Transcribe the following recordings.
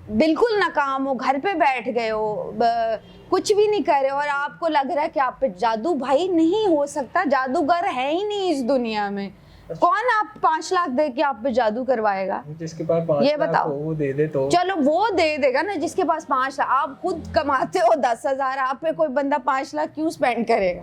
बिल्कुल नाकाम हो, घर पे बैठ गए हो, कुछ भी नहीं कर रहे हो और आपको लग रहा है कि आप पे जादू, भाई नहीं हो सकता, जादूगर है ही नहीं इस दुनिया में। कौन आप 5 लाख दे के आप पे जादू करवाएगा? जिसके पास 5 ये लाख बताओ। हो वो दे दे तो चलो वो दे देगा ना जिसके पास 5 लाख। आप खुद कमाते हो 10,000, आप पे कोई बंदा 5 लाख क्यों स्पेंड करेगा?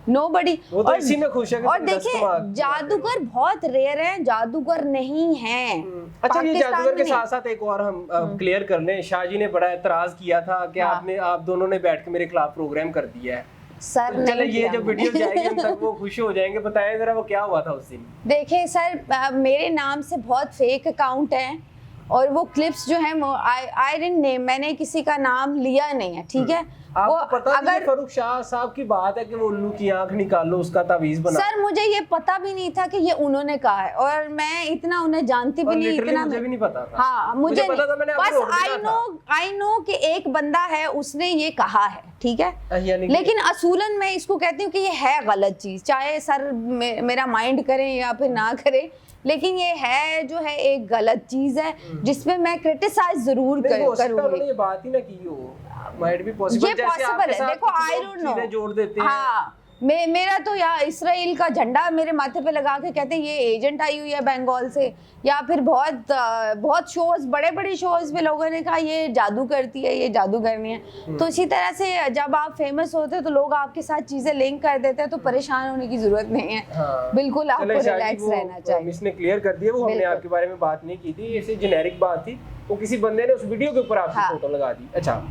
नोबडी। वो तो इसी में खुश है कि और तुम 10 देखिए कमा जादूगर बहुत रेयर हैं, जादूगर नहीं हैं। अच्छा, ये पाकिस्तान जादूगर के में साथ साथ एक और हम क्लियर कर लें, शाहजी ने बड़ा एतराज किया था कि आप दोनों ने बैठ के मेरे खिलाफ प्रोग्राम कर दिया है। सर तो चले नहीं ये किया जो वीडियो जाएगी उन तक वो खुश हो जाएंगे। बताएं जरा वो क्या हुआ था उस दिन। देखिए सर, मेरे नाम से बहुत फेक अकाउंट हैं और वो क्लिप्स जो है आई डिडंट नेम, मैंने किसी का नाम लिया नहीं है, ठीक है। आपको वो पता नहीं अगर फरूख शाह साहब की बात है कि वो उल्लू की आंख निकालो उसका तावीज बना। सर मुझे ये पता भी नहीं था कि ये उन्होंने कहा है और मैं इतना उन्हें जानती भी नहीं, इतना मुझे भी नहीं पता था। हाँ मुझे पता था, मैंने बस आपको आई नो कि एक बंदा है उसने ये कहा है, ठीक है। यानी लेकिन असूलन मैं इसको कहती हूँ कि ये है गलत चीज, चाहे सर मेरा माइंड करें या फिर ना करें, लेकिन ये है जो है एक गलत चीज है जिसमें मैं क्रिटिसाइज जरूर करूंगी। ये बात ही ना की हो, माइट भी पॉसिबल, ये पॉसिबल है। देखो आई डोंट नो, जोड़ देते हैं। हाँ मेरा तो यार इसराइल का झंडा मेरे माथे पे लगा के कहते हैं ये एजेंट आई हुई है बंगाल से, या फिर बहुत शोज, बड़े बड़े शोज पे लोगों ने कहा ये जादू करती है, ये जादू करनी है। तो इसी तरह से जब आप फेमस होते हैं तो लोग आपके साथ चीजें लिंक कर देते हैं, तो परेशान होने की जरूरत नहीं है। हाँ। बिल्कुल आपको रिलैक्स रहना चाहिए। इसने क्लियर कर दिया, वो हमने आपके बारे में बात नहीं की थी, ऐसे जेनेरिक बात थी, वो किसी बंदे ने उस वीडियो के ऊपर आपकी फोटो लगा दी। अच्छा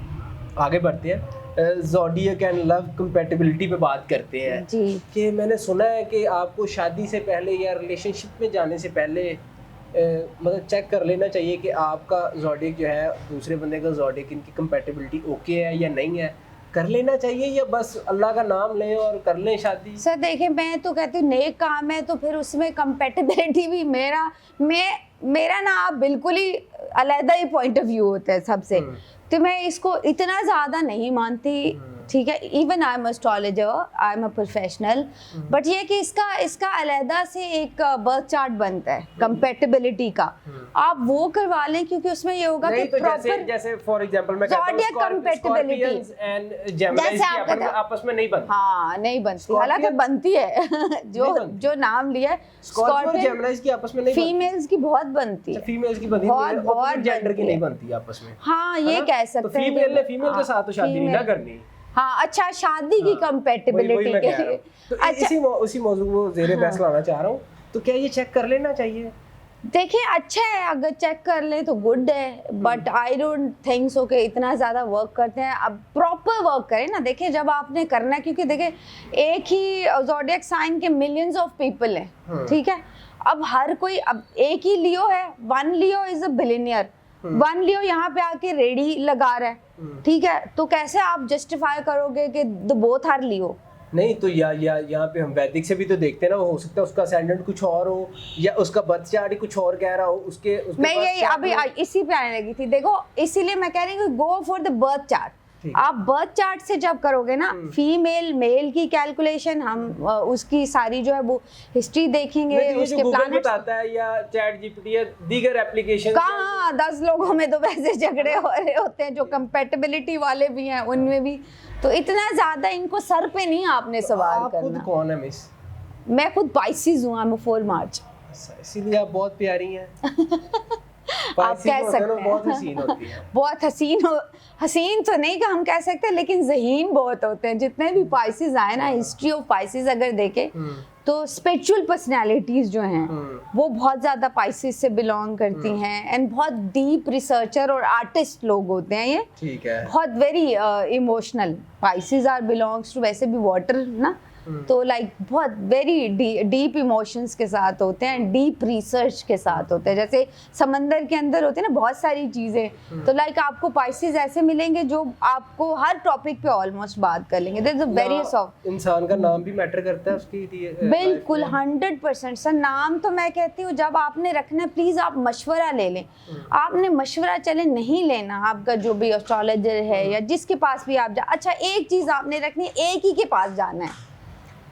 आगे बढ़ते हैं, ज़ोडिएक एंड लव कंपैटिबिलिटी पे बात करते हैं जी। कि मैंने सुना है कि आपको शादी से पहले या रिलेशनशिप में जाने से पहले मतलब चेक कर लेना चाहिए कि आपका ज़ोडिएक जो है दूसरे बंदे का ज़ोडिएक, इनकी कंपैटिबिलिटी ओके है या नहीं है। कर लेना चाहिए या बस अल्लाह का नाम लें और कर लें शादी? सर देखिए मैं तो कहती हूँ नेक काम है तो फिर उसमें कंपैटिबिलिटी भी मेरा ना आप बिल्कुल ही अलग ही पॉइंट ऑफ व्यू होता है सबसे, तो मैं इसको इतना ज़्यादा नहीं मानती, ठीक है। Even I am astrologer, I am a professional, but ये कि इसका अलहदा से एक बर्थ चार्ट बनता है कंपैटिबिलिटी का, आप वो करवा लें क्योंकि उसमें ये होगा कि तो प्रॉपर जैसे फॉर एग्जांपल मैं कहता हूं कंपैटिबिलिटी एंड जेमिनीज की आपस में नहीं बनती। हाँ नहीं बनती, हालांकि बनती है जो नाम लिया है स्कॉर्पियो और जेमिनीज की आपस में नहीं बनती। फीमेल्स की बहुत बनती है, फीमेल्स की बनती है, बहुत जेंडर की नहीं बनती आपस में। हाँ ये कह सकते हैं। फीमेल ने फीमेल के साथ तो शादी नहीं ना करनी। हाँ अच्छा, शादी की कंपैटिबिलिटी के लिए तो उसी मौजू को ज़ेरे बहस लाना चाह रहा हूँ, तो क्या ये चेक कर लेना चाहिए? देखिए अच्छा है अगर चेक कर ले तो गुड है, but I don't think so कि इतना ज़्यादा वर्क करते हैं। अब प्रॉपर वर्क करें ना, देखिए जब आपने करना है, क्योंकि देखिए एक ही ज़ोडिएक साइन के मिलियंस ऑफ पीपल हैं, ठीक है। अब हर कोई, अब एक ही लियो है, one Leo is a billionaire, one Leo यहाँ पे आके रेडी लगा रहा है, ठीक है, तो कैसे आप जस्टिफाई करोगे कि द बोथ आर लियो? नहीं तो यहाँ पे हम वैदिक से भी तो देखते हैं ना, हो सकता है उसका असेंडेंट कुछ और हो या उसका बर्थ चार्ट ही कुछ और कह रहा हो, उसके मैं यही अभी इसी पे आने लगी थी। देखो इसीलिए मैं कह रही हूँ go for the birth chart. आप बर्थ चार्ट से जब करोगे ना, फीमेल मेल की कैलकुलेशन, हम उसकी सारी जो है वो हिस्ट्री देखेंगे, उसके प्लैनेट्स बताता है या चैट जीपीटी या दीगर एप्लीकेशन। कहाँ 10 लोगों में तो वैसे झगड़े हो रहे होते हैं, जो कंपैटिबिलिटी वाले भी हैं उनमें भी, तो इतना ज्यादा इनको सर पे नहीं आपने सवाल करना। कौन है मिस? मैं खुद पाइसिस हूँ, आई एम 4 मार्च, इसीलिए आप बहुत प्यारी हैं। आप कह सकते हैं बहुत हसीन होती है। बहुत हसीन तो नहीं कि हम कह सकते, लेकिन ज़हीन बहुत होते हैं जितने भी पाइसिस आए ना। हिस्ट्री ऑफ पाइसिस अगर देखें तो स्पिरिचुअल पर्सनालिटीज जो हैं वो बहुत ज़्यादा पाइसिस से बिलोंग करती हैं, एंड बहुत डीप रिसर्चर और आर्टिस्ट लोग होते हैं ये, ठीक है, बहुत very emotional. Pisces are belongs to वैसे भी वाटर ना, तो लाइक बहुत वेरी डीप इमोशंस के साथ होते हैं, डीप रिसर्च के साथ होते हैं, जैसे समंदर के अंदर होते हैं ना बहुत सारी चीज़ें, तो लाइक आपको पाइसिस ऐसे मिलेंगे जो आपको हर टॉपिक पे ऑलमोस्ट बात कर लेंगे। There is a various of, इंसान का नाम भी मैटर करता है उसकी बिल्कुल 100%। सर नाम तो मैं कहती हूँ जब आपने रखना है प्लीज़ आप मशवरा ले लें। आपने मशवरा चले नहीं लेना, आपका जो भी एस्ट्रोलॉजर है या जिसके पास भी आप अच्छा एक चीज़ आपने रखनी है, एक ही के पास जाना है।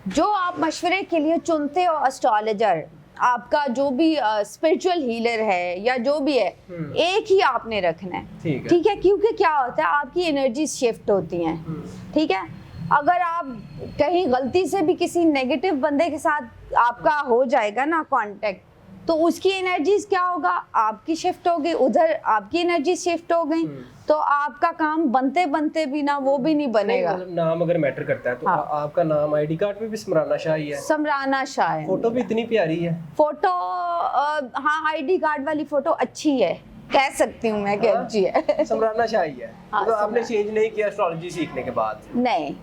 जो आप मशवरे के लिए चुनते हो एस्ट्रोलॉजर, आपका जो भी स्पिरिचुअल हीलर है या जो भी है, एक ही आपने रखना है। ठीक है, क्योंकि क्या होता है आपकी एनर्जी शिफ्ट होती हैं। ठीक है, अगर आप कहीं गलती से भी किसी नेगेटिव बंदे के साथ आपका हो जाएगा ना कांटेक्ट, तो उसकी एनर्जीज क्या होगा, आपकी शिफ्ट हो गई उधर, आपकी एनर्जी शिफ्ट हो गई, तो आपका काम बनते बनते भी ना वो भी नहीं बनेगा। मतलब नाम अगर मैटर करता है तो हाँ। आपका नाम आईडी कार्ड पे भी समराना शाह ही है। समराना शाह है। फोटो भी इतनी प्यारी है। फोटो हाँ, आईडी कार्ड वाली फोटो अच्छी है, कह सकती हूँ मैं कि अच्छी है। समराना शाह ही है। हाँ, तो आपने चेंज नहीं किया एस्ट्रोलॉजी सीखने के बाद? नहीं,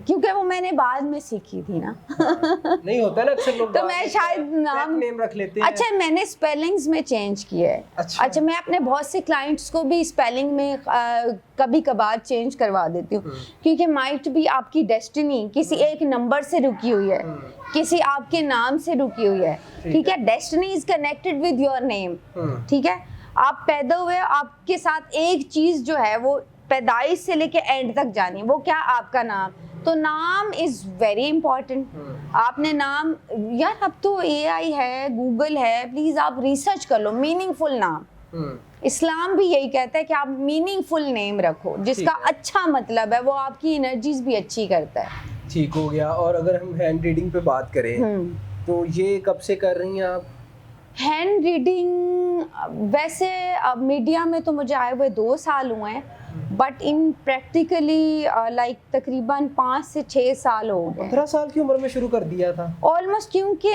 क्योंकि वो मैंने बाद में सीखी थी ना। नहीं होता ना अक्सर लोग तो मैं शायद नेम रख लेते हैं। अच्छा, मैंने स्पेलिंग्स में चेंज किया है। अच्छा, मैं अपने बहुत से क्लाइंट्स को भी स्पेलिंग में कभी कभार चेंज करवा देती हूँ, क्योंकि माइट भी आपकी डेस्टिनी किसी एक नंबर से रुकी हुई है, किसी आपके नाम से रुकी हुई है। ठीक है, destiny is connected with your name. ठीक है, आप पैदा हुए, आपके साथ एक चीज जो है वो पैदाइश से लेके एंड तक जानी, वो क्या, आपका नाम। तो नाम इज वेरी इंपॉर्टेंट। आपने नाम, यार अब तो एआई है, गूगल है, प्लीज आप रिसर्च कर लो मीनिंगफुल नाम। इस्लाम भी यही कहता है कि आप मीनिंगफुल नेम रखो, जिसका अच्छा मतलब है, वो आपकी एनर्जीज भी अच्छी करता है। ठीक हो गया। और अगर हम हैंड रीडिंग पे बात करें तो ये कब से कर रही हैं आप? हैंड रीडिंग वैसे अब मीडिया में तो मुझे आए हुए 2 साल हुए हैं, बट इन प्रैक्टिकली लाइक तकरीबन 5 से 6 साल हो गए। 15 साल की उम्र में शुरू कर दिया था ऑलमोस्ट, क्योंकि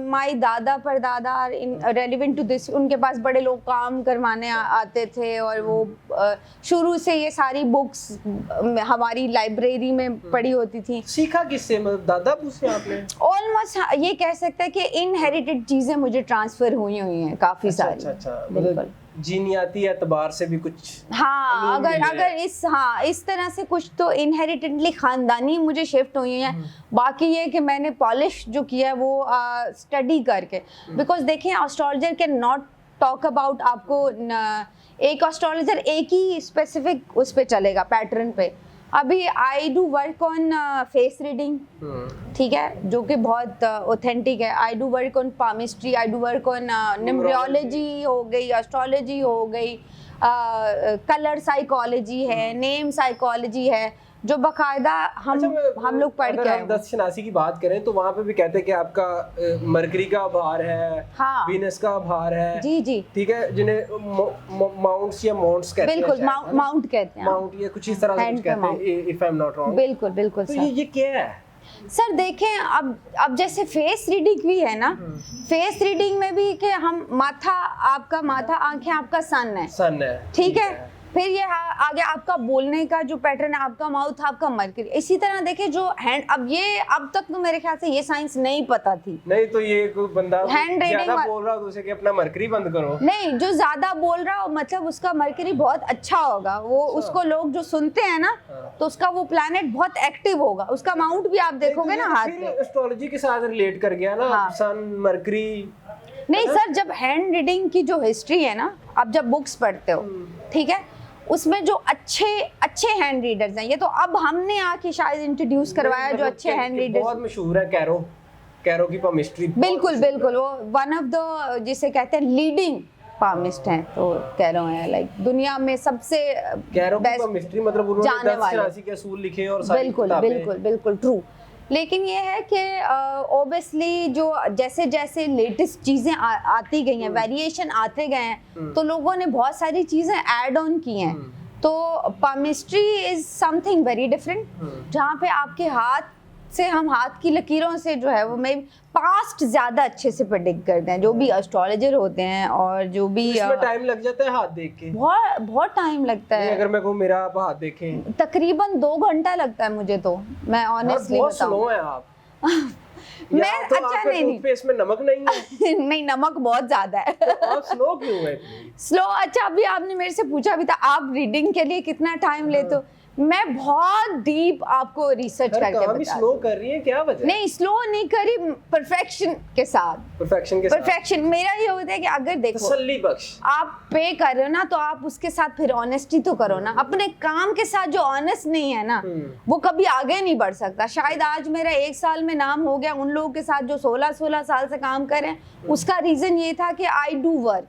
माई दादा परदादा रेलिवेंट टू दिस, उनके पास बड़े लोग काम करवाने आते थे, और वो शुरू से ये सारी बुक्स हमारी लाइब्रेरी में पड़ी होती थी। सीखा किससे, मतलब दादा से आपने? ऑलमोस्ट ये कह सकते हैं कि इनहेरिटेड चीजें मुझे ट्रांसफर हुई हैं काफी सारी। अच्छा, मतलब जीनियाती एतबार से भी कुछ। हाँ, अगर इस तरह से कुछ तो इनहेरिटेडली खानदानी मुझे शिफ्ट हुई है। बाकी ये कि मैंने पॉलिश जो किया है वो स्टडी करके, बिकॉज देखिए astrologer can not talk about, आपको एक एस्ट्रोलॉजर एक ही स्पेसिफिक उस पे चलेगा, पैटर्न पे। अभी I do work on face reading, ठीक है, जो कि बहुत ऑथेंटिक है। I do work on palmistry, I do work on numerology हो गई, एस्ट्रोलॉजी हो गई, कलर साइकोलॉजी है, नेम साइकोलॉजी है, जो बकायदा हम लोग पढ़ के आए। 10 शनासी की बात करें तो वहाँ पे भी कहते हैं कि आपका मरकरी का भार है, हाँ, वीनस का भार है। जी जी, ठीक है, जिन्हें माउंट्स या माउंट्स कहते हैं। बिल्कुल, माउंट कहते हैं, माउंट या कुछ इस तरह से कुछ कहते हैं, if I am not wrong. बिल्कुल बिल्कुल। तो ये क्या है सर? देखें, अब जैसे फेस रीडिंग भी है ना, फेस रीडिंग में भी कि हम माथा, आपका माथा, आंखें आपका सन है, ठीक है। फिर ये आगे आपका बोलने का जो पैटर्न है, आपका माउथ, आपका मरकरी। इसी तरह देखिए जो हैंड, अब तक तो मेरे ख्याल से ये साइंस नहीं पता थी। नहीं तो ये कोई बंदा हैंड ज्यादा बोल रहा हो तो उसे कि अपना मरकरी बंद करो। नहीं, जो ज्यादा बोल रहा हो मतलब उसका मरकरी बहुत अच्छा होगा, वो उसको लोग जो सुनते हैं ना, तो उसका वो प्लैनेट बहुत एक्टिव होगा। उसका माउंट भी आप देखोगे ना हाथ में, एस्ट्रोलॉजी के साथ रिलेट कर गया ना, सन, मरकरी। नहीं सर, जब हैंड रीडिंग की जो हिस्ट्री है ना, आप जब बुक्स पढ़ते हो, ठीक है, उसमें जो अच्छे हैंड रीडर्स हैं, ये तो अब हमने आके शायद इंट्रोड्यूस करवाया, जो अच्छे हैंड रीडर्स। बहुत मशहूर है कैरो की पामिस्ट्री। बिल्कुल बिल्कुल, वो वन ऑफ द जिसे कहते हैं लीडिंग पामिस्ट हैं, तो कैरो है लाइक दुनिया में सबसे कैरो की पामिस्ट्री, मतलब उन्होंने 10 राशि के असूल लिखे और सारी बिल्कुल बिल्कुल बिल्कुल ट्रू। लेकिन ये है कि ऑब्वियसली जो जैसे जैसे लेटेस्ट चीज़ें आती गई हैं, वेरिएशन आते गए हैं, तो लोगों ने बहुत सारी चीज़ें ऐड ऑन की हैं। तो palmistry is something very different, जहाँ पे आपके हाथ से, हम हाथ की लकीरों से जो है वो मैं पास्ट ज़्यादा अच्छे से प्रेडिक्ट करते हैं, जो भी एस्ट्रोलॉजर होते हैं, और जो भी इसमें टाइम लग जाता है हाथ देख के, बहुत टाइम लगता है। अगर मैं कहूँ मेरा आप हाथ देखें, तकरीबन 2 घंटा लगता है मुझे, तो मैं ऑनेस्टली बहुत स्लो है आप। मैं तो अच्छा नहीं, फेस में नमक नहीं है। नहीं, नमक बहुत ज्यादा है। तो आप स्लो क्यों है? स्लो, अच्छा, अभी आपने मेरे से पूछा भी था आप रीडिंग के लिए कितना टाइम लेते हो। मैं बहुत डीप आपको रिसर्च हर करके काम ही बता स्लो कर रही है, क्या वजह? नहीं, स्लो नहीं करी, परफेक्शन के साथ। परफेक्शन के साथ परफेक्शन मेरा ये होता है कि अगर देखो तसल्ली बख्श। आप पे कर रहे हो ना, तो आप उसके साथ फिर ऑनेस्टी तो करो ना। अपने काम के साथ जो ऑनेस्ट नहीं है ना, वो कभी आगे नहीं बढ़ सकता। शायद आज मेरा 1 साल में नाम हो गया, उन लोगों के साथ जो 16-16 साल से काम कर रहे हैं, उसका रीजन ये था कि आई डू वर्क।